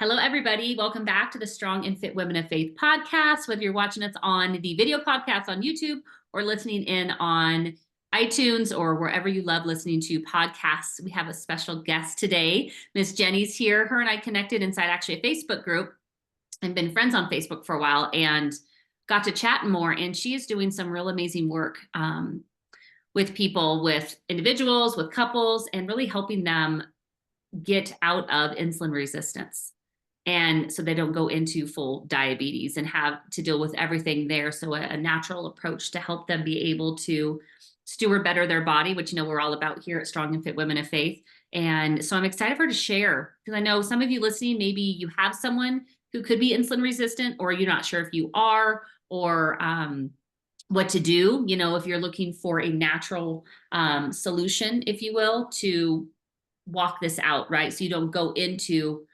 Hello, everybody. Welcome back to the Strong and Fit Women of Faith podcast. Whether you're watching us on the video podcast on YouTube or listening in on iTunes or wherever you love listening to podcasts, we have a special guest today. Miss Jennie's here. Her and I connected inside actually a Facebook group and been friends on Facebook for a while and got to chat more. And she is doing some real amazing work with people, with individuals, with couples, and really helping them get out of insulin resistance. And so they don't go into full diabetes and have to deal with everything there. So a natural approach to help them be able to steward better their body, which, we're all about here at Strong and Fit Women of Faith. And so I'm excited for her to share, because I know some of you listening, maybe you have someone who could be insulin resistant, or you're not sure if you are, or what to do, if you're looking for a natural solution, if you will, to walk this out, right? So you don't go into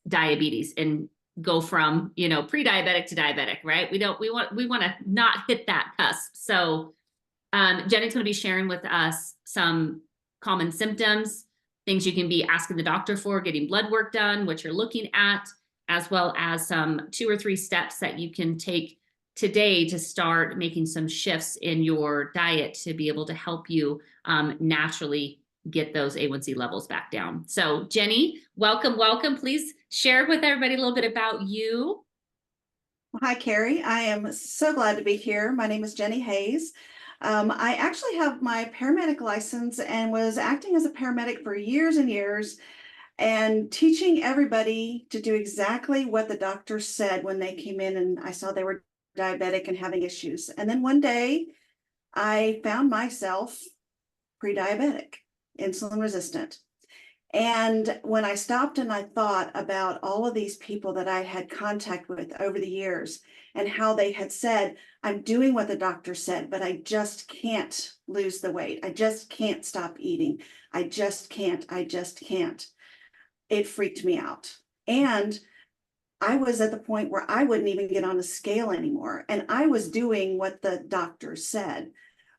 diabetes and go from, pre-diabetic to diabetic, right? We want to not hit that cusp. So Jennie's going to be sharing with us some common symptoms, things you can be asking the doctor for, getting blood work done, what you're looking at, as well as some 2 or 3 steps that you can take today to start making some shifts in your diet to be able to help you naturally get those A1C levels back down. So Jennie, welcome. Please share with everybody a little bit about you. Hi, Carrie. I am so glad to be here. My name is Jennie Hays. I actually have my paramedic license and was acting as a paramedic for years and years and teaching everybody to do exactly what the doctor said when they came in and I saw they were diabetic and having issues. And then one day I found myself pre-diabetic, insulin resistant. And when I stopped and I thought about all of these people that I had contact with over the years and how they had said, I'm doing what the doctor said, but I just can't lose the weight. I just can't stop eating. I just can't. It freaked me out. And I was at the point where I wouldn't even get on a scale anymore. And I was doing what the doctor said.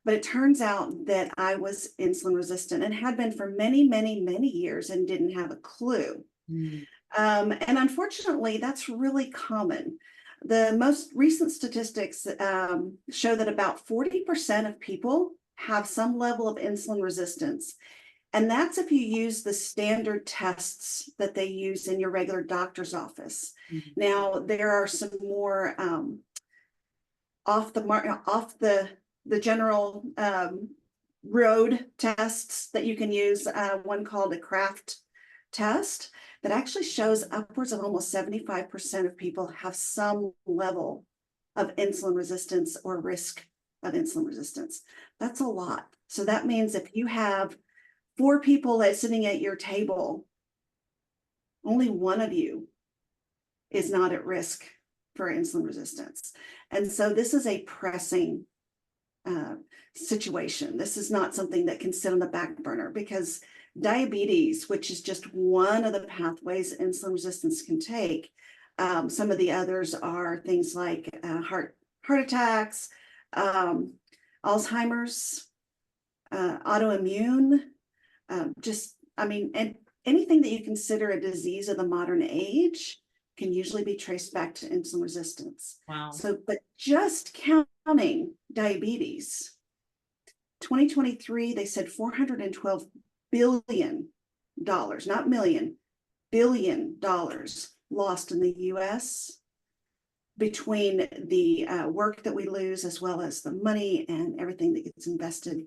But it turns out that I was insulin resistant and had been for many, many, many years and didn't have a clue. And unfortunately, that's really common. The most recent statistics show that about 40% of people have some level of insulin resistance. And that's if you use the standard tests that they use in your regular doctor's office. Now, there are some more off the general road tests that you can use, one called a Kraft test that actually shows upwards of almost 75% of people have some level of insulin resistance or risk of insulin resistance. That's a lot. So that means if you have 4 people that's sitting at your table, only one of you is not at risk for insulin resistance. And so this is a pressing situation. This is not something that can sit on the back burner, because diabetes, which is just one of the pathways insulin resistance can take, some of the others are things like heart attacks, Alzheimer's, autoimmune, and anything that you consider a disease of the modern age can usually be traced back to insulin resistance. Wow. So, but just counting diabetes, 2023, they said $412 billion, not million, $1 billion lost in the US between the work that we lose, as well as the money and everything that gets invested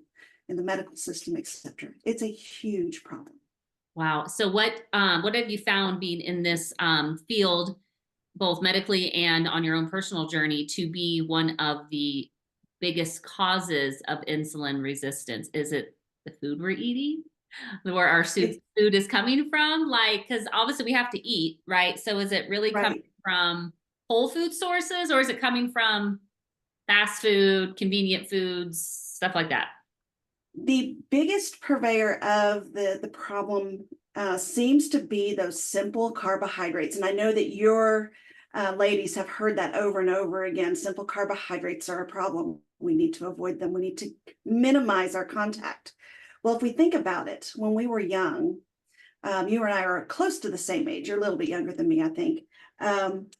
in the medical system, etc. It's a huge problem. Wow. So what have you found being in this field, both medically and on your own personal journey, to be one of the biggest causes of insulin resistance? Is it the food we're eating, where our food is coming from? Because obviously we have to eat, right? So is it really coming from whole food sources, or is it coming from fast food, convenient foods, stuff like that? The biggest purveyor of the problem seems to be those simple carbohydrates. And I know that your ladies have heard that over and over again. Simple carbohydrates are a problem. We need to avoid them. We need to minimize our contact. Well, if we think about it, when we were young, You and I are close to the same age. You're a little bit younger than me, I think.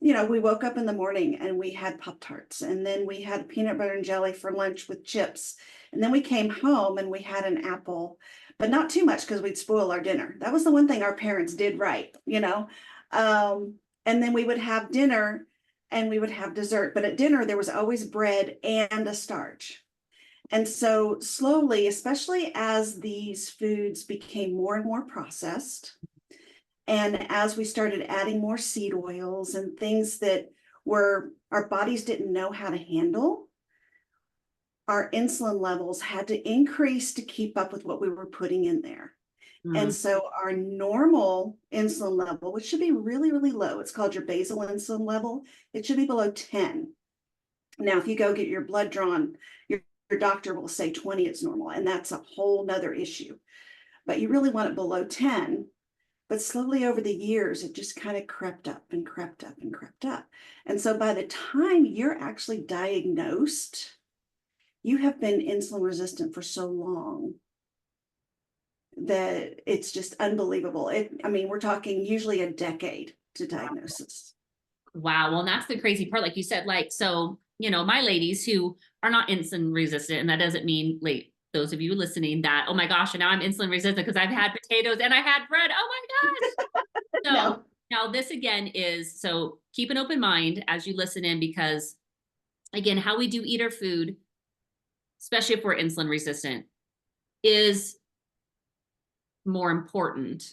We woke up in the morning and we had Pop-Tarts, and then we had peanut butter and jelly for lunch with chips. And then we came home and we had an apple, but not too much because we'd spoil our dinner. That was the one thing our parents did right. And then we would have dinner and we would have dessert. But at dinner, there was always bread and a starch. And so slowly, especially as these foods became more and more processed, and as we started adding more seed oils and things that were our bodies didn't know how to handle, our insulin levels had to increase to keep up with what we were putting in there. And so our normal insulin level, which should be really, really low, it's called your basal insulin level, it should be below 10. Now, if you go get your blood drawn, your doctor will say 20 is normal, and that's a whole nother issue. But you really want it below 10. But slowly over the years, it just kind of crept up and crept up and crept up. And so by the time you're actually diagnosed, you have been insulin resistant for so long that it's just unbelievable. We're talking usually a decade to diagnosis. Wow. Well, and that's the crazy part. Like you said, so, my ladies who are not insulin resistant, and that doesn't mean those of you listening that, oh my gosh, and now I'm insulin resistant because I've had potatoes and I had bread. Oh my gosh. So No. Now this again is, so keep an open mind as you listen in, because again, how we do eat our food, especially if we're insulin resistant, is more important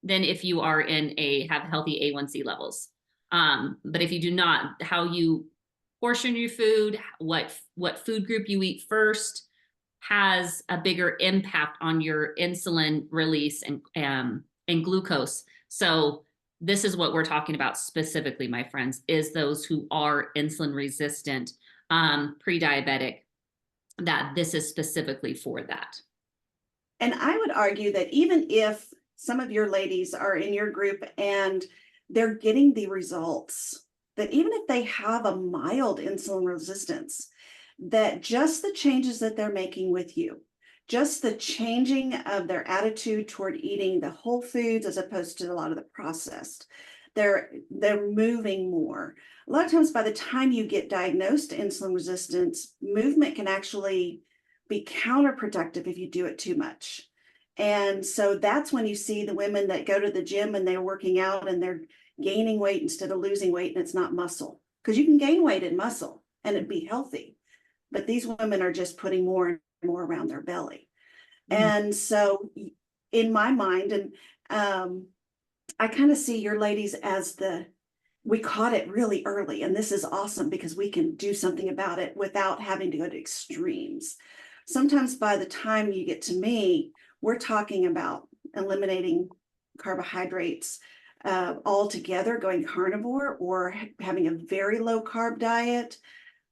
than if you are have healthy A1C levels. But if you do not, how you portion your food, what food group you eat first has a bigger impact on your insulin release and glucose. So this is what we're talking about specifically, my friends, is those who are insulin resistant, pre-diabetic, that this is specifically for that. And I would argue that even if some of your ladies are in your group and they're getting the results, that even if they have a mild insulin resistance, that just the changes that they're making with you, just the changing of their attitude toward eating the whole foods as opposed to a lot of the processed, they're moving more. A lot of times by the time you get diagnosed insulin resistance, movement can actually be counterproductive if you do it too much. And so that's when you see the women that go to the gym and they're working out and they're gaining weight instead of losing weight, and it's not muscle, because you can gain weight in muscle and it'd be healthy. But these women are just putting more and more around their belly. And so in my mind, and I kind of see your ladies as we caught it really early, and this is awesome because we can do something about it without having to go to extremes. Sometimes by the time you get to me, we're talking about eliminating carbohydrates altogether, going carnivore, or having a very low carb diet.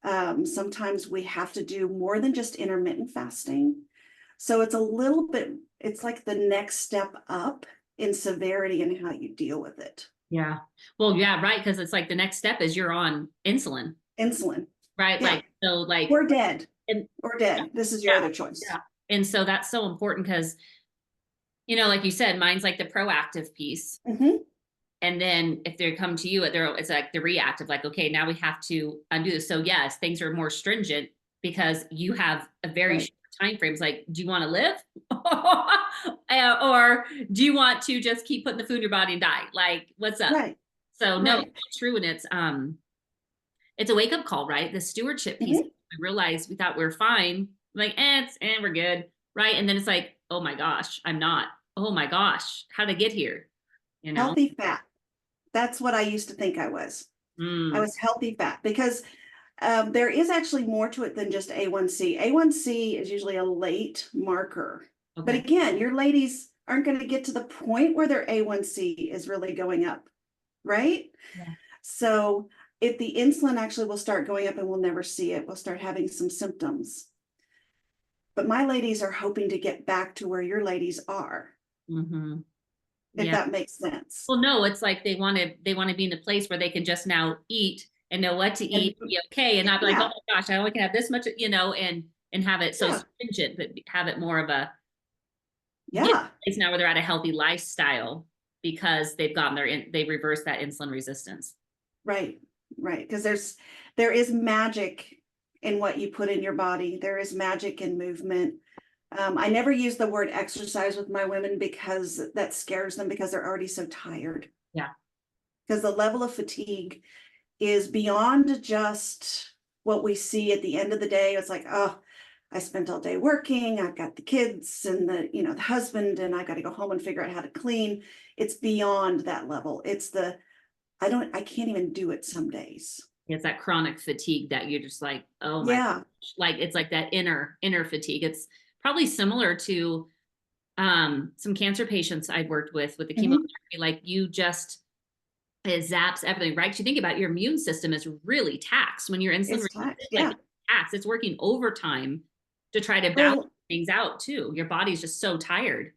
Sometimes we have to do more than just intermittent fasting. So it's like the next step up in severity and how you deal with it. Yeah. Well, yeah, right. Because it's like the next step is you're on insulin. Right. Yeah. We're dead. We're dead. This is your other choice. Yeah. And so that's so important because, like you said, mine's like the proactive piece. And then if they come to you, it's like the reactive, like, okay, now we have to undo this. So yes, things are more stringent because you have a very short time frame. It's like, do you want to live? Or do you want to just keep putting the food in your body and die? Like, what's up? Right. So no, it's true. And it's a wake up call, right? The stewardship piece. We realized we thought we were fine. Like, we're good. Right. And then it's like, oh my gosh, I'm not. Oh my gosh, how'd I get here? Healthy fat. That's what I used to think I was. I was healthy fat because there is actually more to it than just A1C. A1C is usually a late marker. Okay. But again, your ladies aren't going to get to the point where their A1C is really going up, right? Yeah. So if the insulin actually will start going up and we'll never see it, we'll start having some symptoms. But my ladies are hoping to get back to where your ladies are. If that makes sense. Well, no, it's like they want to be in a place where they can just now eat and know what to eat, and be okay, and not be like, oh my gosh, I only can have this much, and have it so stringent, but have it more of a get to Yeah, a place now where they're at a healthy lifestyle because they've gotten they reversed that insulin resistance. right, right. Because there is magic in what you put in your body. There is magic in movement. I never use the word exercise with my women because that scares them because they're already so tired. Yeah. Because the level of fatigue is beyond just what we see at the end of the day. It's like, oh, I spent all day working. I've got the kids and the husband, and I got to go home and figure out how to clean. It's beyond that level. It's I can't even do it some days. It's that chronic fatigue that you're just like, oh my Yeah. gosh. Like it's like that inner fatigue. It's probably similar to some cancer patients I've worked with the Mhm. chemotherapy. Like you just, it zaps everything, right? 'Cause you think about your immune system is really taxed when you're insulin It's resistant, taxed. like Yeah. it's taxed. It's working overtime to try to balance Well, things out too. Your body's just so tired.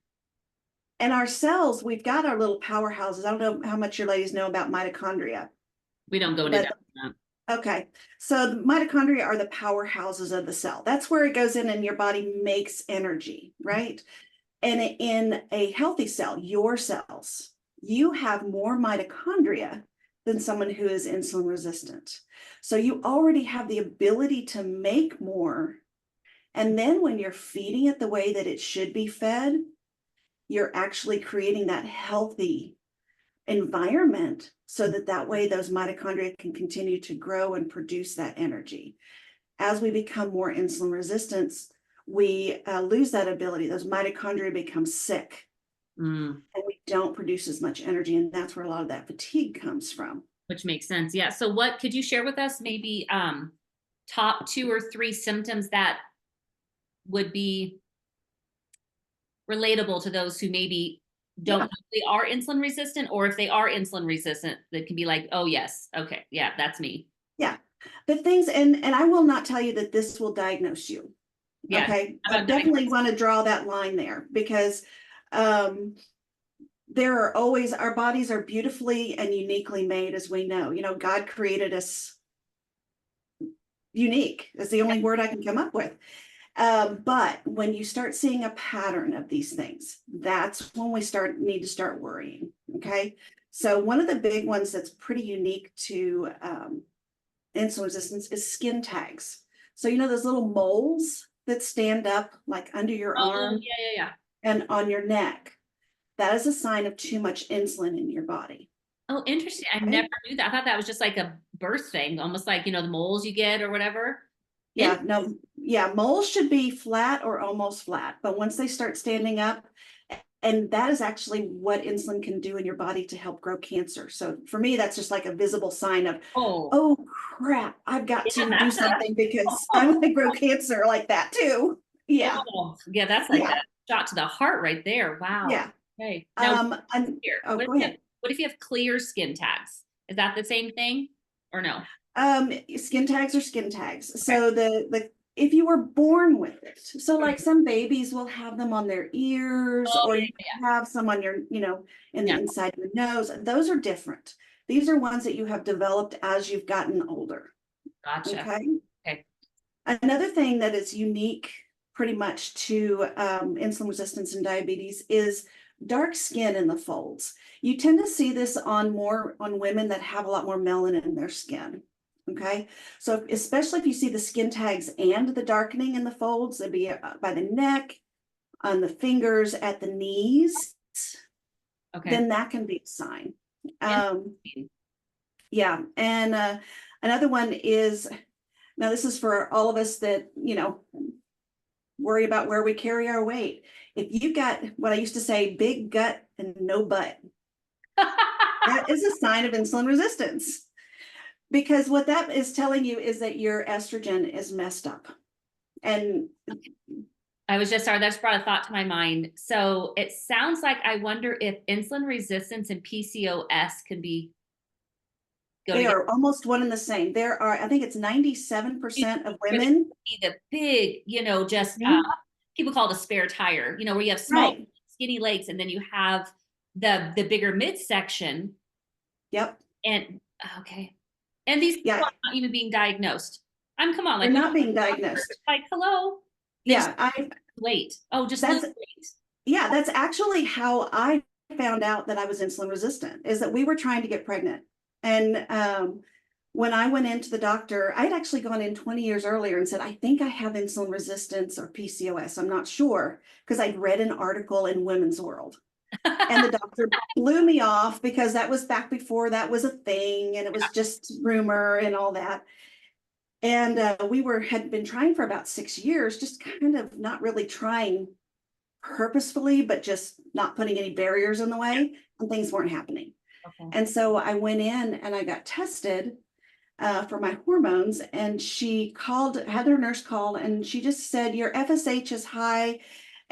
and our cells, we've got our little powerhouses. I don't know how much your ladies know about mitochondria, We don't go into but depth on okay. So the mitochondria are the powerhouses of the cell. That's where it goes in and your body makes energy, right? And in a healthy cell, your cells, you have more mitochondria than someone who is insulin resistant. So you already have the ability to make more. And then when you're feeding it the way that it should be fed, you're actually creating that healthy environment so that way those mitochondria can continue to grow and produce that energy. As we become more insulin resistant, we lose that ability. Those mitochondria become sick that. and we don't produce as much energy. And that's where a lot of that fatigue comes from. Which makes sense. Yeah. So what could you share with us maybe top 2 or 3 symptoms that would be relatable to those who maybe don't Yeah. know if they are insulin resistant, or if they are insulin resistant, that can be like, oh yes, okay, yeah, that's me. Yeah. The things, and I will not tell you that this will diagnose you. Yeah. Okay. How I about definitely diagnosis? want to draw that line there because um, there are always, our bodies are beautifully and uniquely made, as we know. God created us unique, is the only word I can come up with. But when you start seeing a pattern of these things, that's when we need to start worrying. Okay. So one of the big ones that's pretty unique to insulin resistance is skin tags. So those little moles that stand up like under your Oh arm yeah, yeah, yeah. and on your neck. That is a sign of too much insulin in your body. Oh, interesting. I never Okay. knew that. I thought that was just like a birth thing, almost like, the moles you get or whatever. In Yeah, no, yeah, moles should be flat or almost flat, but once they start standing up, and that is actually what insulin can do in your body to help grow cancer. So for me, that's just like a visible sign of, oh, oh crap, I've got yeah, to do that's something because I'm going to grow cancer like that too. Yeah, oh, yeah, that's like yeah, that shot to the heart right there. Wow. yeah. Okay. Now here, Oh, go ahead. what if you have clear skin tags? Is that the same thing or no? Skin tags are skin tags. Okay. So the if you were born with it, so like some babies will have them on their ears, Oh or yeah, you have some on your, in the yeah, inside of your nose. Those are different. These are ones that you have developed as you've gotten older. gotcha. Okay. Okay. Another thing that is unique pretty much to insulin resistance and diabetes is dark skin in the folds. You tend to see this on women that have a lot more melanin in their skin. Okay, so especially if you see the skin tags and the darkening in the folds, that'd be by the neck, on the fingers, at the knees, Okay. then that can be a sign. Um, Interesting. yeah, and another one is, now this is for all of us that worry about where we carry our weight. If you've got what I used to say, big gut and no butt, that is a sign of insulin resistance. Because what that is telling you is that your estrogen is messed up. And I was just sorry, that's brought a thought to my mind. So it sounds like I wonder if insulin resistance and PCOS can go they together. are almost one and the same. There are, I think it's 97% of Where they women. see the big, just Mhm. people call it a spare tire, where you have small, Right. skinny legs, and then you have the bigger midsection. Yep. And okay. And these people Yeah. are not even being diagnosed. Come on, They're like we not being diagnosed. like, hello. They just Yeah. wait. Oh, just lose That's, weight. Yeah, that's actually how I found out that I was insulin resistant, is that we were trying to get pregnant. And when I went into the doctor, I had actually gone in 20 years earlier and said, I think I have insulin resistance or PCOS. I'm not sure, because I'd read an article in Women's World. And the doctor blew me off because that was back before that was a thing, and it was just rumor and all that. And had been trying for about 6 years, just kind of not really trying purposefully, but just not putting any barriers in the way, and things weren't happening. Okay. And so I went in and I got tested for my hormones, and had her nurse call, and she just said, your FSH is high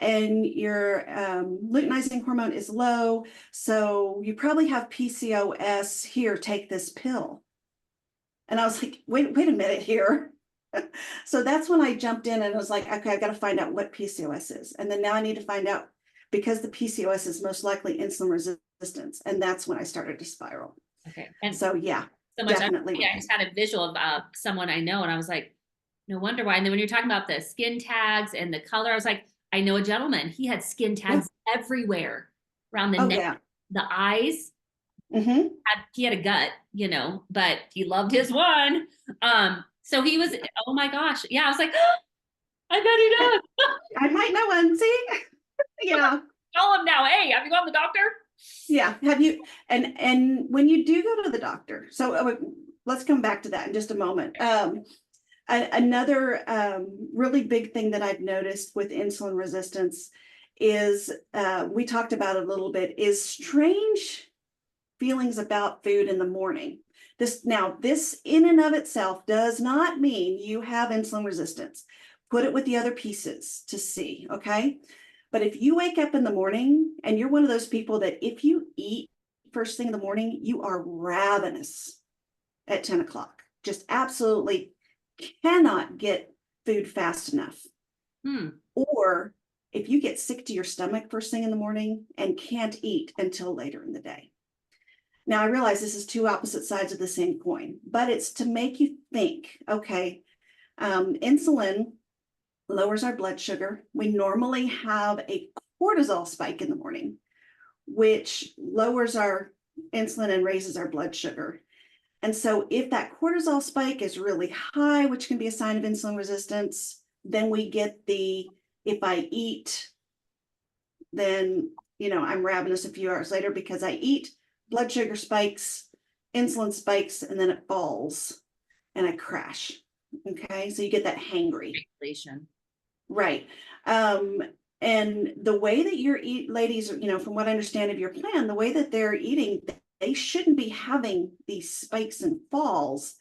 and your luteinizing hormone is low. So you probably have PCOS. Here, take this pill. And I was like, wait a minute here. So that's when I jumped in and was like, okay, I got to find out what PCOS is. And then now I need to find out, because the PCOS is most likely insulin resistance. And that's when I started to spiral. Okay. And so, yeah, so much. definitely. I just had a visual of someone I know, and I was like, no wonder why. And then when you're talking about the skin tags and the color, I was like, I know a gentleman, he had skin tags everywhere around the neck, the eyes. He had a gut, but he loved his one. So he was, oh my gosh. Yeah. I was like, oh, I bet he does. I might know one. See? Yeah. Call him now. Hey, have you gone to the doctor? Yeah. Have you? And when you do go to the doctor, so let's come back to that in just a moment. Another really big thing that I've noticed with insulin resistance is, we talked about it a little bit, is strange feelings about food in the morning. This in and of itself does not mean you have insulin resistance. Put it with the other pieces to see, okay? But if you wake up in the morning and you're one of those people that if you eat first thing in the morning, you are ravenous at 10 o'clock, just absolutely cannot get food fast enough. Or if you get sick to your stomach first thing in the morning and can't eat until later in the day. Now, I realize this is two opposite sides of the same coin, but it's to make you think, okay, insulin lowers our blood sugar. We normally have a cortisol spike in the morning, which lowers our insulin and raises our blood sugar. And so if that cortisol spike is really high, which can be a sign of insulin resistance, then we get if I eat, then, I'm ravenous a few hours later because I eat, blood sugar spikes, insulin spikes, and then it falls and I crash. Okay. So you get that hangry. Right. And the way that you're ladies, from what I understand of your plan, the way that they're eating, they shouldn't be having these spikes and falls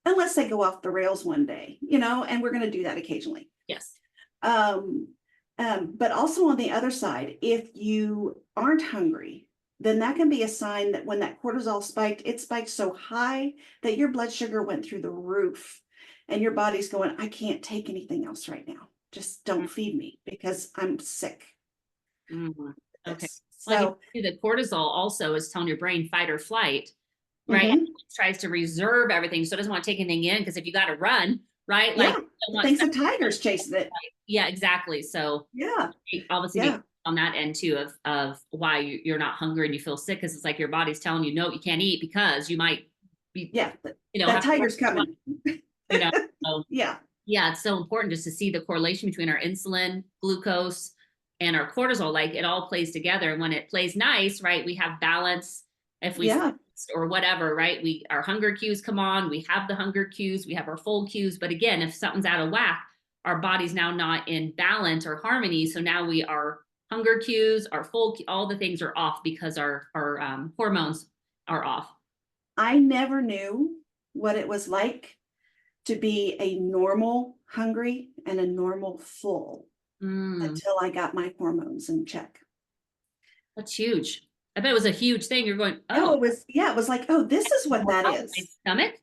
unless they go off the rails one day, and we're going to do that occasionally. Yes. But also on the other side, if you aren't hungry, then that can be a sign that when that cortisol spiked, it spiked so high that your blood sugar went through the roof and your body's going, I can't take anything else right now. Just don't feed me because I'm sick. Okay. So the cortisol also is telling your brain fight or flight, right? It tries to reserve everything. So it doesn't want to take anything in, because if you got to run, right? Like, it thinks a tiger's chasing it. Yeah, exactly. So obviously on that end too of why you're not hungry and you feel sick, because it's like your body's telling you, no, you can't eat because you might be, that tiger's coming. So, it's so important just to see the correlation between our insulin, glucose, and our cortisol. Like, it all plays together, and when it plays nice, right, we have balance. If we or whatever, right, our hunger cues come on, we have the hunger cues, we have our full cues. But again, if something's out of whack, our body's now not in balance or harmony. So now our hunger cues, our full, all the things are off because our hormones are off. I never knew what it was like to be a normal hungry and a normal full until I got my hormones in check. That's huge. I bet it was a huge thing. You're going, it was like, oh, this is what that is. My stomach?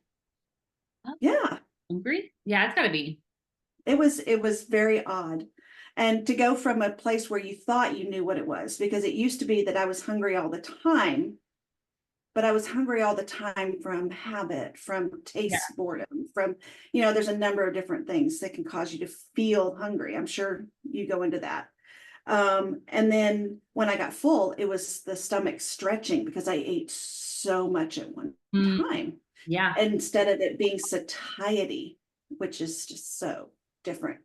Yeah. Hungry? Yeah, it's gotta be. It was very odd. And to go from a place where you thought you knew what it was, because it used to be that I was hungry all the time, but I was hungry all the time from habit, from taste boredom, from, there's a number of different things that can cause you to feel hungry. I'm sure you go into that. And then when I got full, it was the stomach stretching because I ate so much at one time Yeah. instead of it being satiety, which is just so different.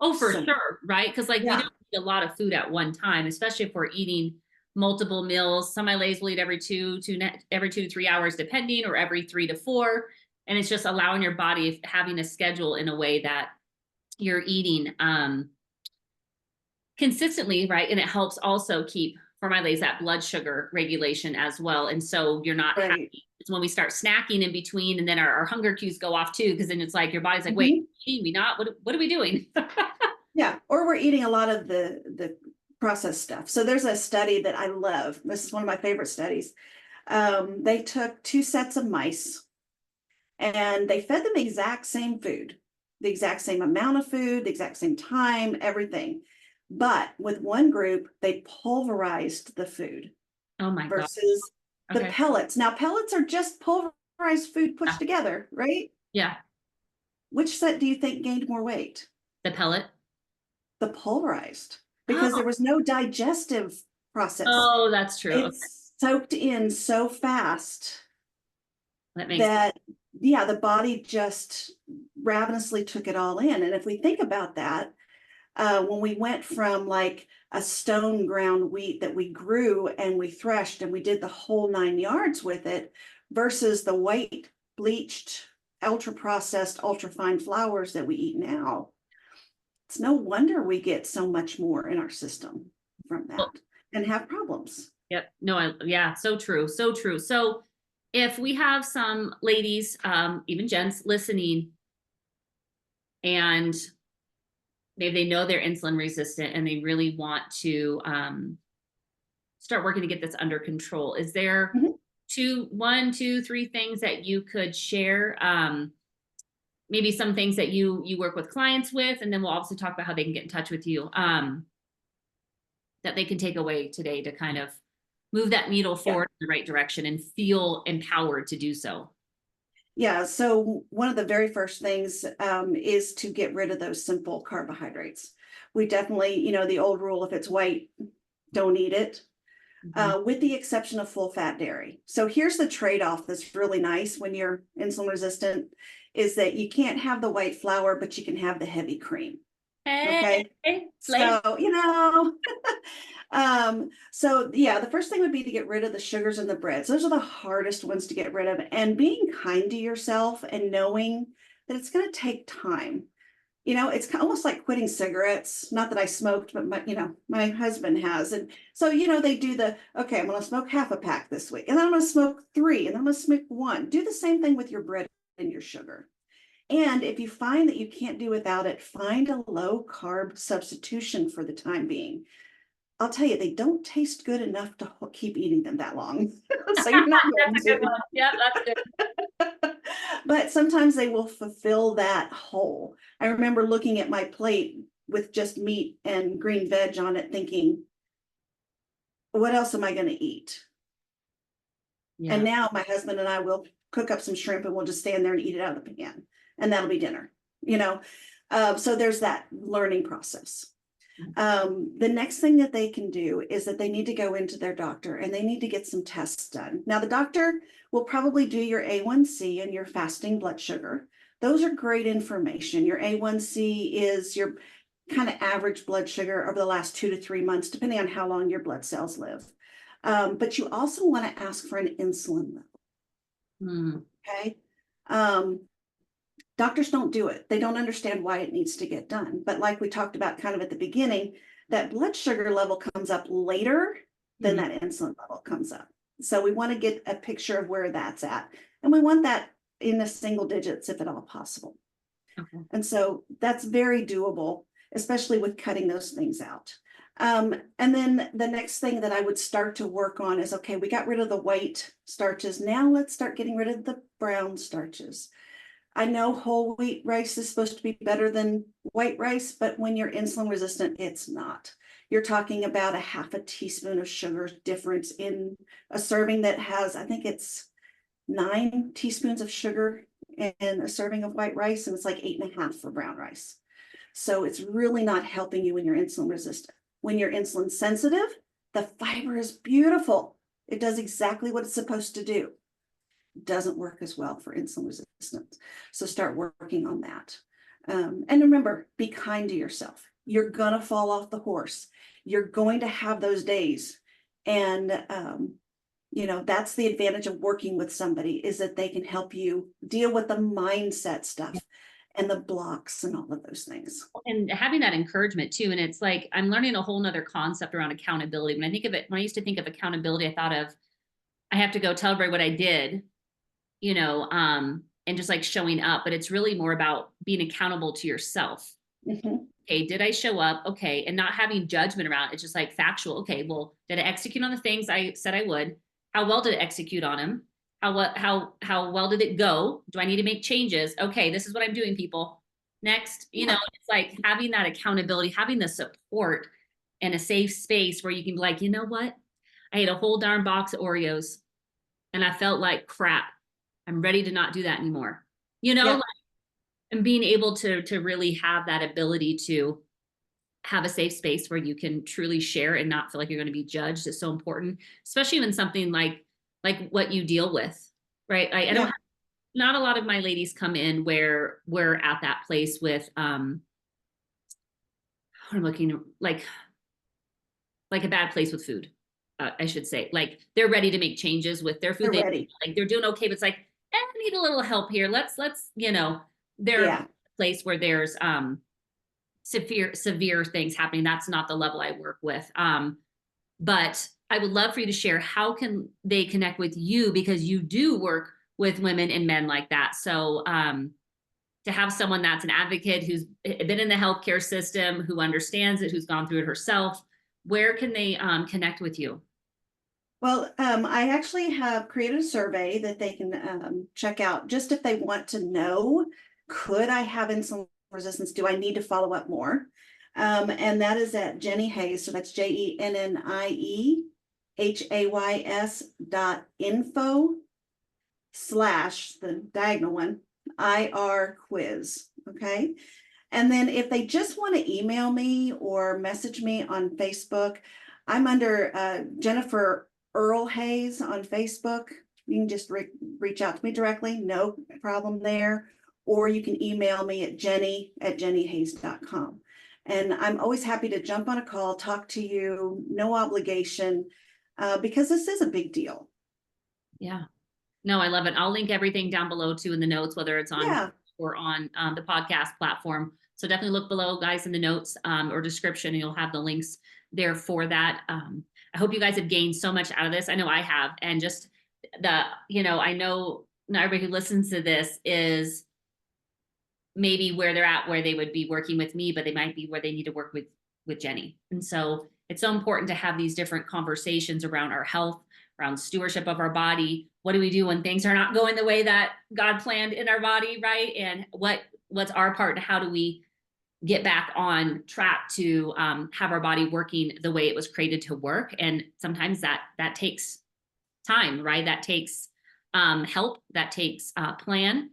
Oh, for So, sure. Right. Cause like we yeah. don't eat a lot of food at one time, especially if we're eating multiple meals. Some MLAs will eat every 2 to 3 hours, depending, or every 3 to 4. And it's just allowing your body having a schedule in a way that you're eating consistently, right? And it helps also keep for MLAs that blood sugar regulation as well. And so you're not having, Right. it's when we start snacking in between, and then our hunger cues go off too, because then it's like your body's like, wait, Mhm. eating me not? What are we doing? Yeah. Or we're eating a lot of the processed stuff. So there's a study that I love. This is one of my favorite studies. They took 2 sets of mice and they fed them the exact same food, the exact same amount of food, the exact same time, everything. But with one group, they pulverized the food Oh my God. versus the Okay. pellets. Now, pellets are just pulverized food Yeah. pushed together, right? Yeah. Which set do you think gained more weight? The pellet. The pulverized, because Oh, there was no digestive process. oh, that's true. Okay. It's soaked in so fast That makes sense. that, yeah, the body just ravenously took it all in. And if we think about that, when we went from like a stone ground wheat that we grew and we threshed and we did the whole 9 yards with it versus the white bleached ultra processed ultra fine flours that we eat now, it's no wonder we get so much more in our system from Well, that and have problems. yep. No, yeah, so true. So true. So if we have some ladies, even gents listening, and maybe they know they're insulin resistant and they really want to start working to get this under control, is there Mhm. one, two, three things that you could share? Maybe some things that you work with clients with, and then we'll also talk about how they can get in touch with you, that they can take away today to kind of move that needle Yeah. forward in the right direction and feel empowered to do so. Yeah. So, one of the very first things is to get rid of those simple carbohydrates. We definitely, the old rule, if it's white, don't eat it, Mhm. with the exception of full fat dairy. So, here's the trade off that's really nice when you're insulin resistant is that you can't have the white flour, but you can have the heavy cream. Hey, Okay. slay. So, so yeah, the first thing would be to get rid of the sugars and the breads. Those are the hardest ones to get rid of. And being kind to yourself and knowing that it's going to take time. It's almost like quitting cigarettes. Not that I smoked, but my husband has. And so, they do okay, I'm going to smoke half a pack this week, and then I'm going to smoke 3, and then I'm going to smoke 1. Do the same thing with your bread and your sugar. And if you find that you can't do without it, find a low carb substitution for the time being. I'll tell you, they don't taste good enough to keep eating them that long. So you're not That's going a good to. one. Yeah, that's good. But sometimes they will fulfill that hole. I remember looking at my plate with just meat and green veg on it, thinking, what else am I going to eat? And Yeah. now my husband and I will cook up some shrimp and we'll just stand there and eat it out of the pan. And that'll be dinner, you know? So there's that learning process. The next thing that they can do is that they need to go into their doctor and they need to get some tests done. Now, the doctor will probably do your A1C and your fasting blood sugar. Those are great information. Your A1C is your kind of average blood sugar over the last 2 to 3 months, depending on how long your blood cells live. But you also want to ask for an insulin level. Hmm. Okay. Doctors don't do it. They don't understand why it needs to get done. But like we talked about kind of at the beginning, that blood sugar level comes up later than Mhm. that insulin level comes up. So we want to get a picture of where that's at. And we want that in the single digits if at all possible. Okay. And so that's very doable, especially with cutting those things out. And then the next thing that I would start to work on is, okay, we got rid of the white starches. Now let's start getting rid of the brown starches. I know whole wheat rice is supposed to be better than white rice, but when you're insulin resistant, it's not. You're talking about a half a teaspoon of sugar difference in a serving that has, I think it's 9 teaspoons of sugar in a serving of white rice, and it's like 8.5 for brown rice. So it's really not helping you when you're insulin resistant. When you're insulin sensitive, the fiber is beautiful. It does exactly what it's supposed to do. It doesn't work as well for insulin resistance. So start working on that. And remember, be kind to yourself. You're going to fall off the horse. You're going to have those days. And, that's the advantage of working with somebody, is that they can help you deal with the mindset stuff and the blocks and all of those things. And having that encouragement too. And it's like, I'm learning a whole nother concept around accountability. When I think of it, when I used to think of accountability, I thought of, I have to go tell everybody what I did, and just like showing up, but it's really more about being accountable to yourself. Mhm. Okay, did I show up? Okay. And not having judgment around it. It's just like factual. Okay, well, did I execute on the things I said I would? How well did I execute on them? How well did it go? Do I need to make changes? Okay, this is what I'm doing, people. Next, it's like having that accountability, having the support and a safe space where you can be like, you know what? I ate a whole darn box of Oreos and I felt like crap. I'm ready to not do that anymore. Yeah. And being able to really have that ability to have a safe space where you can truly share and not feel like you're going to be judged is so important, especially when something like what you deal with, right? I don't have, not a lot of my ladies come in where we're at that place with I'm looking like a bad place with food. I should say, like they're ready to make changes with their food. They're ready. Like they're doing okay, but it's like, I need a little help here. Let's they're a place where there's severe things happening. That's not the level I work with. But I would love for you to share, how can they connect with you, because you do work with women and men like that. So to have someone that's an advocate, who's been in the healthcare system, who understands it, who's gone through it herself, where can they connect with you? Well, I actually have created a survey that they can check out, just if they want to know, could I have insulin resistance? Do I need to follow up more? And that is at Jennie Hays. So that's JennieHays.info/ the diagonal one, IR quiz. Okay. And then if they just want to email me or message me on Facebook, I'm under Jennifer Earl Hays on Facebook. You can just reach out to me directly, no problem there. Or you can email me at jennie@jenniehays.com. And I'm always happy to jump on a call, talk to you, no obligation, because this is a big deal. Yeah. No, I love it. I'll link everything down below too in the notes, whether it's on or on the podcast platform. So definitely look below, guys, in the notes or description, and you'll have the links there for that. I hope you guys have gained so much out of this. I know I have. And just I know not everybody who listens to this is maybe where they're at, where they would be working with me, but they might be where they need to work with Jennie. And so it's so important to have these different conversations around our health, around stewardship of our body. What do we do when things are not going the way that God planned in our body, right? And what's our part, and how do we get back on track to have our body working the way it was created to work? And sometimes that takes time, right? That takes help, that takes plan,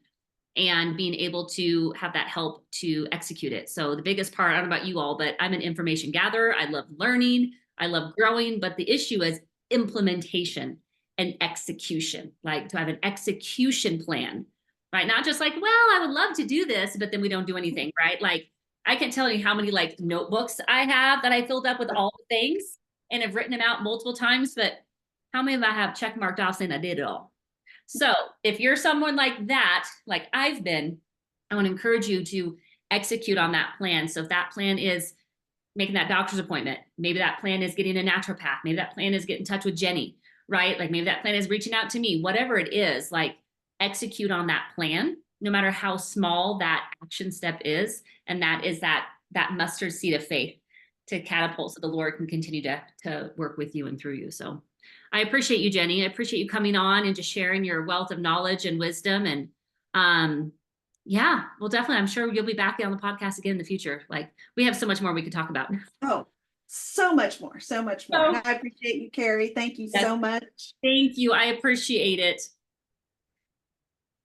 and being able to have that help to execute it. So the biggest part, I don't know about you all, but I'm an information gatherer. I love learning. I love growing, but the issue is implementation and execution, like to have an execution plan, right? Not just like, well, I would love to do this, but then we don't do anything, right? Like I can't tell you how many like notebooks I have that I filled up with all the things and have written them out multiple times, but how many of I have check marked off saying I did it all? So if you're someone like that, like I've been, I want to encourage you to execute on that plan. So if that plan is making that doctor's appointment, maybe that plan is getting a naturopath, maybe that plan is getting in touch with Jennie, right? Like maybe that plan is reaching out to me, whatever it is, like execute on that plan, no matter how small that action step is. And that is that mustard seed of faith to catapult so the Lord can continue to work with you and through you. So I appreciate you, Jennie. I appreciate you coming on and just sharing your wealth of knowledge and wisdom. And yeah, well, definitely, I'm sure you'll be back on the podcast again in the future. Like we have so much more we could talk about. Oh, so much more, so much more. I appreciate you, Carrie. Thank you so much. Thank you. I appreciate it.